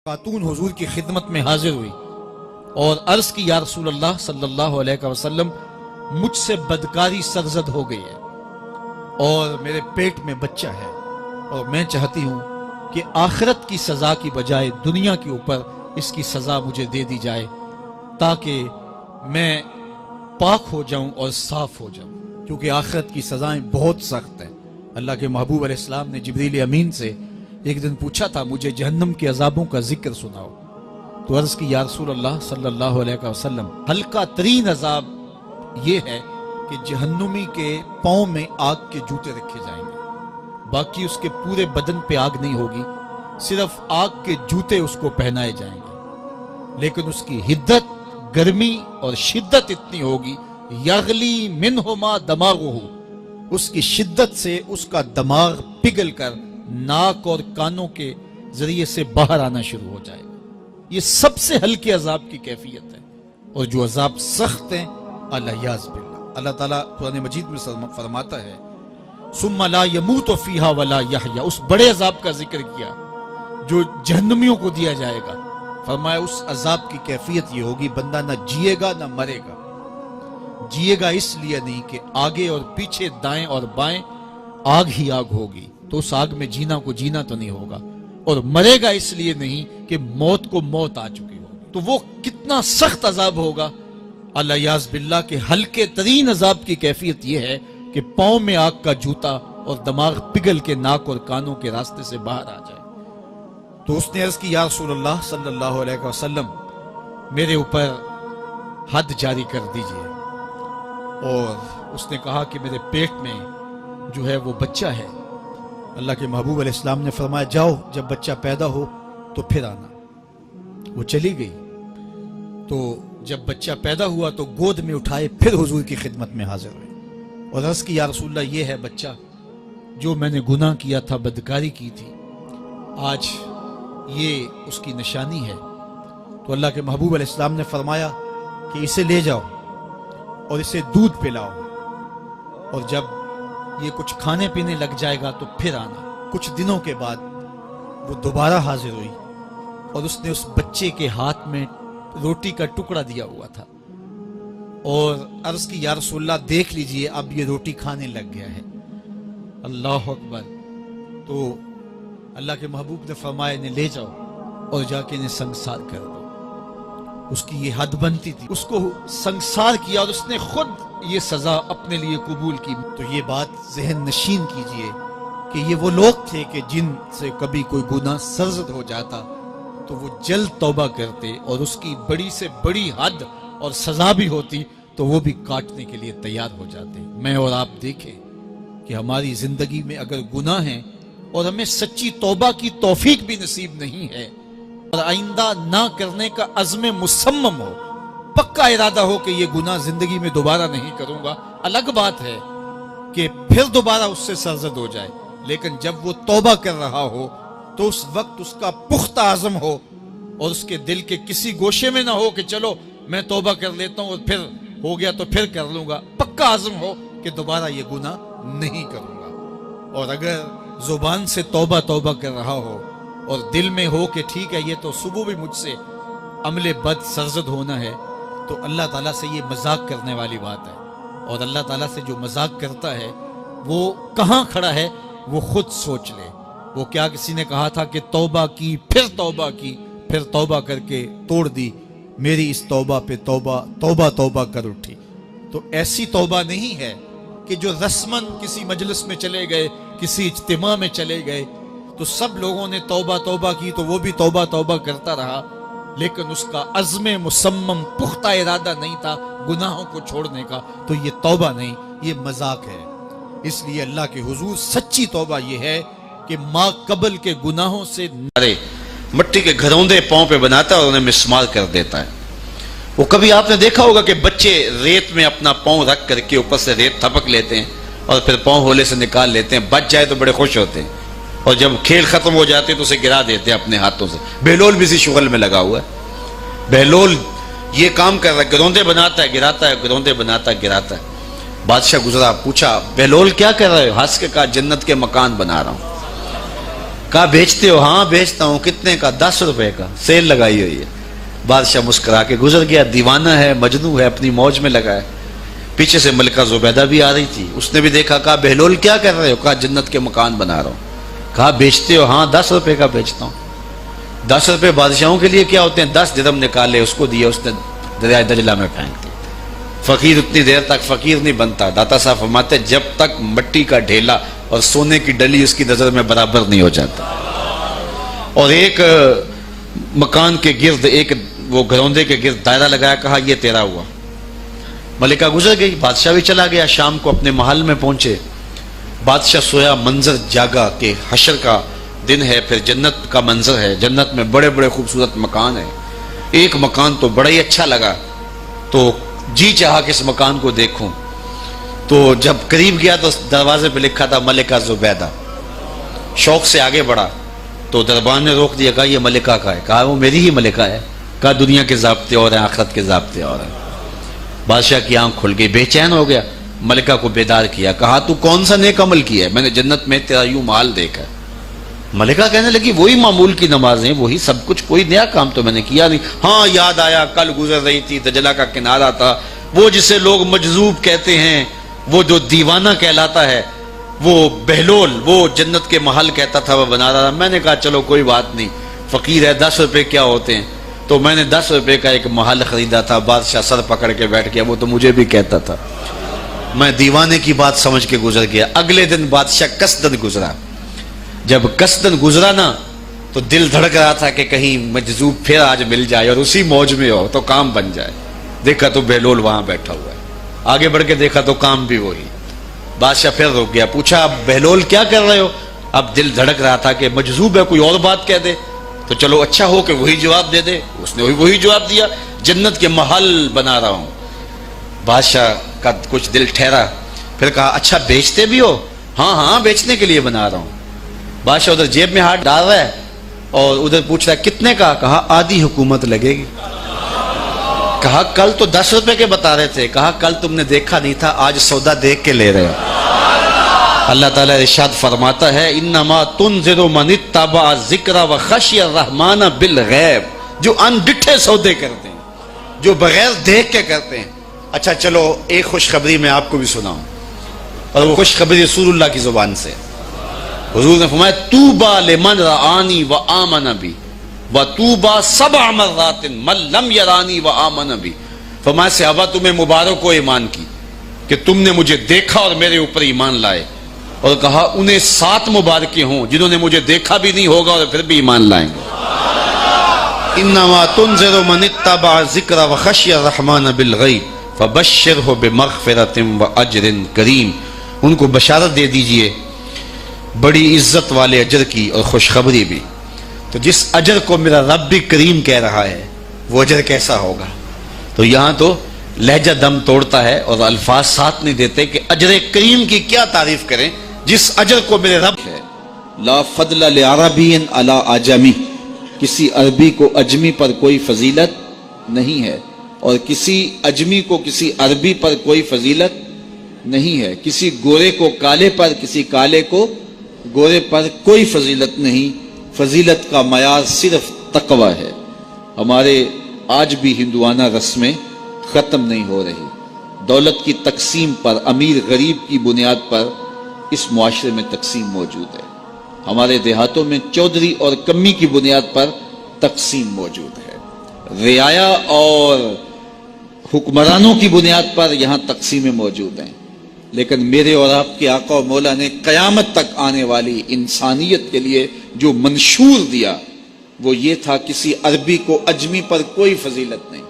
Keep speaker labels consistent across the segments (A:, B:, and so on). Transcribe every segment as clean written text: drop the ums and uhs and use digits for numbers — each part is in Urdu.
A: خاتون حضور کی خدمت میں حاضر ہوئی اور عرض کی یا رسول اللہ صلی اللہ علیہ وسلم مجھ سے بدکاری سرزد ہو گئی ہے اور میرے پیٹ میں بچہ ہے اور میں چاہتی ہوں کہ آخرت کی سزا کی بجائے دنیا کے اوپر اس کی سزا مجھے دے دی جائے تاکہ میں پاک ہو جاؤں اور صاف ہو جاؤں، کیونکہ آخرت کی سزائیں بہت سخت ہیں۔ اللہ کے محبوب علیہ السلام نے جبریل امین سے ایک دن پوچھا تھا مجھے جہنم کے عذابوں کا ذکر سناؤ، تو عرض کی یا رسول اللہ صلی اللہ علیہ وسلم ہلکا ترین عذاب یہ ہے کہ جہنمی کے پاؤں میں آگ کے جوتے رکھے جائیں گے، باقی اس کے پورے بدن پہ آگ نہیں ہوگی، صرف آگ کے جوتے اس کو پہنائے جائیں گے، لیکن اس کی حدت، گرمی اور شدت اتنی ہوگی یغلی منہما دماغہ، اس کی شدت سے اس کا دماغ پگھل کر ناک اور کانوں کے ذریعے سے باہر آنا شروع ہو جائے گا۔ یہ سب سے ہلکے عذاب کی کیفیت ہے، اور جو عذاب سخت ہیں الیاذ باللہ، اللہ تعالیٰ قرآن مجید میں فرماتا ہے ثم لا يموت فیہا ولا یحیا، اس بڑے عذاب کا ذکر کیا جو جہنمیوں کو دیا جائے گا، فرمایا اس عذاب کی کیفیت یہ ہوگی بندہ نہ جیے گا نہ مرے گا۔ جیے گا اس لیے نہیں کہ آگے اور پیچھے دائیں اور بائیں آگ ہی آگ ہوگی، تو اس آگ میں جینا کو جینا تو نہیں ہوگا، اور مرے گا اس لیے نہیں کہ موت کو موت آ چکی ہوگی۔ تو وہ کتنا سخت عذاب ہوگا الیاذ باللہ کہ ہلکے ترین عذاب کی کیفیت یہ ہے کہ پاؤں میں آگ کا جوتا اور دماغ پگھل کے ناک اور کانوں کے راستے سے باہر آ جائے۔ تو اس نے عرض کی یا رسول اللہ صلی اللہ علیہ وسلم میرے اوپر حد جاری کر دیجئے، اور اس نے کہا کہ میرے پیٹ میں جو ہے وہ بچہ ہے۔ اللہ کے محبوب علیہ السلام نے فرمایا جاؤ جب بچہ پیدا ہو تو پھر آنا۔ وہ چلی گئی، تو جب بچہ پیدا ہوا تو گود میں اٹھائے پھر حضور کی خدمت میں حاضر ہوئے اور عرض کی یا رسول اللہ یہ ہے بچہ جو میں نے گناہ کیا تھا، بدکاری کی تھی، آج یہ اس کی نشانی ہے۔ تو اللہ کے محبوب علیہ السلام نے فرمایا کہ اسے لے جاؤ اور اسے دودھ پلاؤ، اور جب یہ کچھ کھانے پینے لگ جائے گا تو پھر آنا۔ کچھ دنوں کے بعد وہ دوبارہ حاضر ہوئی اور اس نے اس بچے کے ہاتھ میں روٹی کا ٹکڑا دیا ہوا تھا اور عرض کی یا رسول اللہ دیکھ لیجئے اب یہ روٹی کھانے لگ گیا ہے۔ اللہ اکبر۔ تو اللہ کے محبوب نے فرمایا انہیں لے جاؤ اور جا کے انہیں سنگسار کر دو۔ اس کی یہ حد بنتی تھی، اس کو سنگسار کیا اور اس نے خود یہ سزا اپنے لیے قبول کی۔ تو یہ بات ذہن نشین کیجئے کہ یہ وہ لوگ تھے کہ جن سے کبھی کوئی گناہ سرزد ہو جاتا تو وہ جلد توبہ کرتے، اور اس کی بڑی سے بڑی حد اور سزا بھی ہوتی تو وہ بھی کاٹنے کے لیے تیار ہو جاتے۔ میں اور آپ دیکھیں کہ ہماری زندگی میں اگر گناہ ہیں اور ہمیں سچی توبہ کی توفیق بھی نصیب نہیں ہے اور آئندہ نہ کرنے کا عزم مصمم ہو، پکا ارادہ ہو کہ یہ گناہ زندگی میں دوبارہ نہیں کروں گا، الگ بات ہے کہ پھر دوبارہ اس سے سرزد ہو جائے، لیکن جب وہ توبہ کر رہا ہو تو اس وقت اس کا پختہ عزم ہو اور اس کے دل کے کسی گوشے میں نہ ہو کہ چلو میں توبہ کر لیتا ہوں اور پھر ہو گیا تو پھر کر لوں گا، پکا عزم ہو کہ دوبارہ یہ گناہ نہیں کروں گا۔ اور اگر زبان سے توبہ توبہ کر رہا ہو اور دل میں ہو کہ ٹھیک ہے یہ تو صبح بھی مجھ سے عمل بد سرزد ہونا ہے، تو اللہ تعالیٰ سے یہ مذاق کرنے والی بات ہے، اور اللہ تعالیٰ سے جو مذاق کرتا ہے وہ کہاں کھڑا ہے وہ خود سوچ لے۔ وہ کیا کسی نے کہا تھا کہ توبہ کی پھر توبہ کر کے توڑ دی، میری اس توبہ پہ توبہ کر اٹھی۔ تو ایسی توبہ نہیں ہے کہ جو رسماً کسی مجلس میں چلے گئے، کسی اجتماع میں چلے گئے تو سب لوگوں نے توبہ کی تو وہ بھی توبہ کرتا رہا، لیکن اس کا عزم مصمم پختہ ارادہ نہیں تھا گناہوں کو چھوڑنے کا، تو یہ توبہ نہیں، یہ مذاق ہے۔ اس لیے اللہ کے حضور سچی توبہ یہ ہے کہ ماں قبل کے گناہوں سے
B: مٹی کے گھروندے پاؤں پہ بناتا ہے اور انہیں مسمار کر دیتا ہے۔ وہ کبھی آپ نے دیکھا ہوگا کہ بچے ریت میں اپنا پاؤں رکھ کر کے اوپر سے ریت تھپک لیتے ہیں اور پھر پاؤں ہولے سے نکال لیتے ہیں، بچ جائے تو بڑے خوش ہوتے ہیں، اور جب کھیل ختم ہو جاتے تو اسے گرا دیتے ہیں اپنے ہاتھوں سے۔ بہلول بھی اسی شغل میں لگا ہوا ہے، بہلول یہ کام کر رہا ہے، گروندے بناتا ہے گراتا ہے، گروندے بناتا ہے گراتا ہے۔ بادشاہ گزرا، پوچھا بہلول کیا کر رہے ہو؟ ہنس کے کہا جنت کے مکان بنا رہا ہوں۔ کہا بیچتے ہو؟ ہاں بیچتا ہوں. کتنے کا؟ 10 روپے کا، سیل لگائی ہوئی ہے. بادشاہ مسکرا کے گزر گیا. دیوانہ ہے، مجنوں ہے، اپنی موج میں لگا ہے. پیچھے سے ملکہ زبیدہ بھی آ رہی تھی. اس نے بھی دیکھا. کہا بہلول کیا کر رہے ہو؟ کہا جنت کے مکان بنا رہا ہوں. کہا بیچتے ہو؟ ہاں 10 روپے کا بیچتا ہوں. 10 روپے بادشاہوں کے لیے کیا ہوتے ہیں؟ 10 درہم نکالے، اس کو دیے، اس نے دریائے دجلہ میں پھینک دی. فقیر اتنی دیر تک فقیر نہیں بنتا. داتا صاحب فرماتے جب تک مٹی کا ڈھیلا اور سونے کی ڈلی اس کی نظر میں برابر نہیں ہو جاتا. اور ایک مکان کے گرد، ایک وہ گھروندے کے گرد دائرہ لگایا. کہا یہ تیرا ہوا. ملکہ گزر گئی. بادشاہ بھی چلا گیا. شام کو اپنے محل میں پہنچے. بادشاہ سویا. منظر جاگا کہ حشر کا دن ہے، پھر جنت کا منظر ہے. جنت میں بڑے بڑے خوبصورت مکان ہیں. ایک مکان تو بڑا ہی اچھا لگا، تو جی چاہا کہ اس مکان کو دیکھوں. تو جب قریب گیا تو دروازے پہ لکھا تھا ملکہ زبیدہ. شوق سے آگے بڑھا تو دربان نے روک دیا. کہا یہ ملکہ کا ہے. کہا وہ میری ہی ملکہ ہے. کہا دنیا کے ضابطے اور ہیں، آخرت کے ضابطے اور ہیں. بادشاہ کی آنکھ کھل گئی، بے چین ہو گیا. ملکہ کو بیدار کیا. کہا تو کون سا نیک عمل کیا ہے؟ میں نے جنت میں تیرا یوں مال دیکھا. ملکہ کہنے لگی وہی معمول کی نمازیں، وہی سب کچھ، کوئی نیا کام تو میں نے کیا نہیں. ہاں یاد آیا، کل گزر رہی تھی، دجلہ کا کنارہ تھا، وہ جسے لوگ مجذوب کہتے ہیں، وہ جو دیوانہ کہلاتا ہے، وہ بہلول، وہ جنت کے محل کہتا تھا وہ بنا رہا تھا. میں نے کہا چلو کوئی بات نہیں، فقیر ہے، 10 روپے کیا ہوتے ہیں. تو میں نے 10 روپے کا ایک محل خریدا تھا. بادشاہ سر پکڑ کے بیٹھ گیا. وہ تو مجھے بھی کہتا تھا. میں دیوانے کی بات سمجھ کے گزر گیا. اگلے دن بادشاہ قصدن گزرا. جب قصدن گزرا نا تو دل دھڑک رہا تھا کہ کہیں مجذوب پھر آج مل جائے اور اسی موج میں ہو تو کام بن جائے. دیکھا تو بہلول وہاں بیٹھا ہوا ہے. آگے بڑھ کے دیکھا تو کام بھی وہی. بادشاہ پھر رک گیا. پوچھا اب بہلول کیا کر رہے ہو؟ اب دل دھڑک رہا تھا کہ مجذوب ہے، کوئی اور بات کہہ دے تو چلو اچھا ہو کہ وہی جواب دے دے. اس نے وہی جواب دیا، جنت کے محل بنا رہا ہوں. بادشاہ کا کچھ دل ٹھہرا. پھر کہا اچھا بیچتے بھی ہو؟ ہاں ہاں بیچنے کے لیے بنا رہا ہوں. بادشاہ ادھر جیب میں ہاتھ ڈال رہا ہے اور ادھر پوچھ رہا ہے کتنے کا؟ کہا آدھی حکومت لگے گی. کہا کل تو 10 روپے کے بتا رہے تھے. کہا کل تم نے دیکھا نہیں تھا، آج سودا دیکھ کے لے رہے ہو. اللہ تعالیٰ ارشاد فرماتا ہے انما تنذر من اتبع ذکر وخشی الرحمن بالغیب. جو ان ڈٹھے سودے کرتے ہیں، جو بغیر دیکھ کے کرتے ہیں. اچھا چلو ایک خوشخبری میں آپ کو بھی سناؤں، اور وہ خوشخبری رسول اللہ کی زبان سے. حضور نے فرمایا طوبی لمن رآنی وآمن بی وطوبی 7 مرات من لم یرانی وآمن بی. فرمایا صحابہ تمہیں مبارک ہو ایمان کی کہ تم نے مجھے دیکھا اور میرے اوپر ایمان لائے. اور کہا انہیں 7 مبارکیں ہوں جنہوں نے مجھے دیکھا بھی نہیں ہوگا اور پھر بھی ایمان لائیں گے. انما تنذر من اتبع ذکر وخشی الرحمن بالغیب فبشرہ بمغفرۃ واجر کریم. ان کو بشارت دے دیجئے بڑی عزت والے اجر کی اور خوشخبری بھی. تو جس اجر کو میرا رب بھی کریم کہہ رہا ہے وہ اجر کیسا ہوگا. تو یہاں تو لہجہ دم توڑتا ہے اور الفاظ ساتھ نہیں دیتے کہ اجر کریم کی کیا تعریف کریں جس اجر کو میرے رب ہے. لا فضل لعربی علی اعجمی. کسی عربی کو اجمی پر کوئی فضیلت نہیں ہے، اور کسی اجمی کو کسی عربی پر کوئی فضیلت نہیں ہے. کسی گورے کو کالے پر، کسی کالے کو گورے پر کوئی فضیلت نہیں. فضیلت کا معیار صرف تقوی ہے. ہمارے آج بھی ہندوانہ رسمیں ختم نہیں ہو رہی. دولت کی تقسیم پر، امیر غریب کی بنیاد پر اس معاشرے میں تقسیم موجود ہے. ہمارے دیہاتوں میں چودھری اور کمی کی بنیاد پر تقسیم موجود ہے. رعایا اور حکمرانوں کی بنیاد پر یہاں تقسیمیں موجود ہیں. لیکن میرے اور آپ کے آقا و مولا نے قیامت تک آنے والی انسانیت کے لیے جو منشور دیا وہ یہ تھا کسی عربی کو اجمی پر کوئی فضیلت نہیں،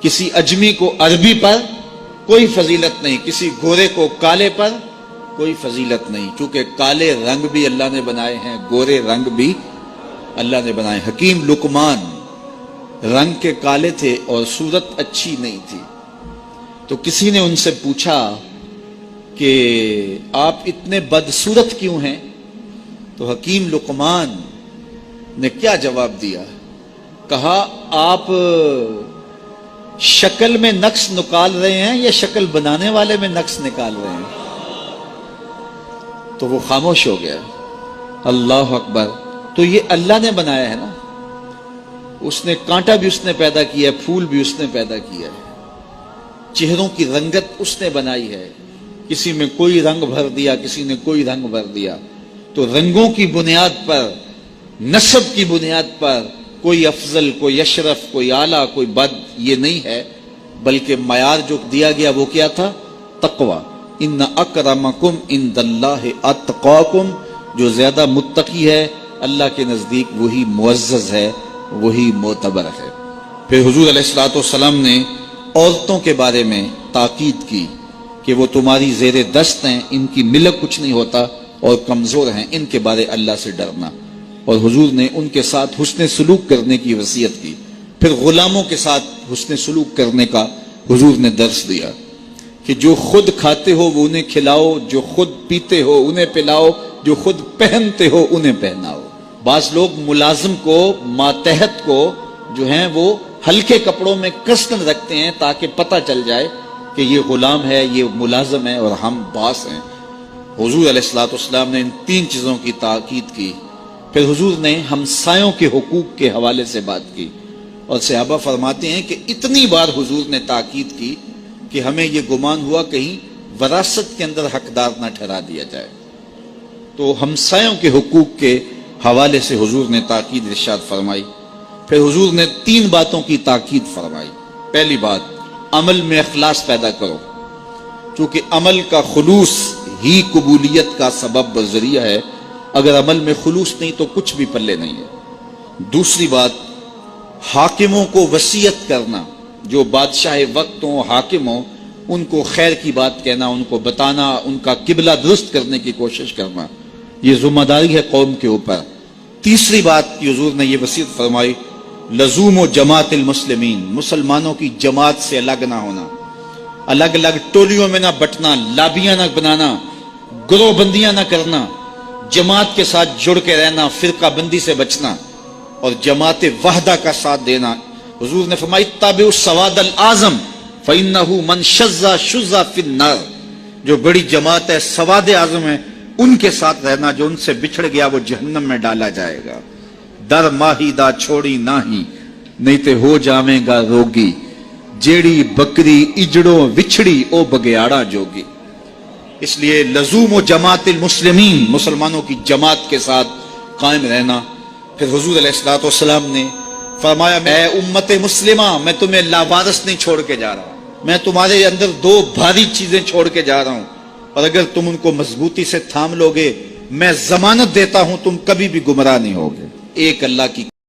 B: کسی اجمی کو عربی پر کوئی فضیلت نہیں، کسی گورے کو کالے پر کوئی فضیلت نہیں. چونکہ کالے رنگ بھی اللہ نے بنائے ہیں، گورے رنگ بھی اللہ نے بنائے. حکیم لقمان رنگ کے کالے تھے اور صورت اچھی نہیں تھی. تو کسی نے ان سے پوچھا کہ آپ اتنے بدصورت کیوں ہیں؟ تو حکیم لقمان نے کیا جواب دیا؟ کہا آپ شکل میں نقص نکال رہے ہیں یا شکل بنانے والے میں نقص نکال رہے ہیں؟ تو وہ خاموش ہو گیا. اللہ اکبر. تو یہ اللہ نے بنایا ہے نا, اس نے کانٹا بھی اس نے پیدا کیا ہے, پھول بھی اس نے پیدا کیا ہے, چہروں کی رنگت اس نے بنائی ہے, کسی میں کوئی رنگ بھر دیا, کسی نے کوئی رنگ بھر دیا. تو رنگوں کی بنیاد پر, نسب کی بنیاد پر کوئی افضل, کوئی اشرف, کوئی اعلیٰ, کوئی بد, یہ نہیں ہے, بلکہ معیار جو دیا گیا وہ کیا تھا؟ تقوی. ان اکرمکم عند اللہ اتقاکم, جو زیادہ متقی ہے اللہ کے نزدیک وہی معزز ہے, وہی معتبر ہے. پھر حضور علیہ الصلوۃ والسلام نے عورتوں کے بارے میں تاکید کی کہ وہ تمہاری زیر دست ہیں, ان کی ملک کچھ نہیں ہوتا اور کمزور ہیں, ان کے بارے اللہ سے ڈرنا. اور حضور نے ان کے ساتھ حسن سلوک کرنے کی وصیت کی. پھر غلاموں کے ساتھ حسن سلوک کرنے کا حضور نے درس دیا کہ جو خود کھاتے ہو وہ انہیں کھلاؤ, جو خود پیتے ہو انہیں پلاؤ, جو خود پہنتے ہو انہیں پہناؤ. بعض لوگ ملازم کو, ماتحت کو جو ہیں وہ ہلکے کپڑوں میں کسن رکھتے ہیں تاکہ پتہ چل جائے کہ یہ غلام ہے, یہ ملازم ہے اور ہم باس ہیں. حضور علیہ الصلوۃ والسلام نے ان 3 چیزوں کی تاکید کی. پھر حضور نے ہمسایوں کے حقوق کے حوالے سے بات کی, اور صحابہ فرماتے ہیں کہ اتنی بار حضور نے تاکید کی کہ ہمیں یہ گمان ہوا کہیں وراثت کے اندر حقدار نہ ٹھہرا دیا جائے. تو ہمسایوں کے حقوق کے حوالے سے حضور نے تاکید ارشاد فرمائی. پھر حضور نے 3 باتوں کی تاکید فرمائی. پہلی بات, عمل میں اخلاص پیدا کرو, چونکہ عمل کا خلوص ہی قبولیت کا سبب و ذریعہ ہے. اگر عمل میں خلوص نہیں تو کچھ بھی پلے نہیں ہے. دوسری بات, حاکموں کو وصیت کرنا, جو بادشاہ وقت ہوں, حاکم ہوں, ان کو خیر کی بات کہنا, ان کو بتانا, ان کا قبلہ درست کرنے کی کوشش کرنا, یہ ذمہ داری ہے قوم کے اوپر. تیسری بات کی حضور نے یہ وصیت فرمائی, لزوم و جماعت المسلمین, مسلمانوں کی جماعت سے الگ نہ ہونا, الگ الگ ٹولیوں میں نہ بٹنا, لابیاں نہ بنانا, گروہ بندیاں نہ کرنا, جماعت کے ساتھ جڑ کے رہنا, فرقہ بندی سے بچنا اور جماعت وحدہ کا ساتھ دینا. حضور نے فرمائی, تابعوا السواد الاعظم فإنہ من شذ شذ فی النار, جو بڑی جماعت ہے, سواد اعظم ہے, ان کے ساتھ رہنا, جو ان سے بچھڑ گیا وہ جہنم میں ڈالا جائے گا. در ماہی دا چھوڑی ناہی, نہیں تے ہو جاویں گا روگی, جیڑی بکری اجڑوں وچھڑی او بگیاڑا جوگی. اس لیے لزوم و جماعت المسلمین, مسلمانوں کی جماعت کے ساتھ قائم رہنا. پھر حضور علیہ الصلوۃ والسلام نے فرمایا, اے امت مسلمہ, میں تمہیں لاوارث نہیں چھوڑ کے جا رہا, میں تمہارے اندر 2 بھاری چیزیں چھوڑ کے جا رہا ہوں, اور اگر تم ان کو مضبوطی سے تھام لوگے, میں ضمانت دیتا ہوں تم کبھی بھی گمراہ نہیں ہوگے. ایک اللہ کی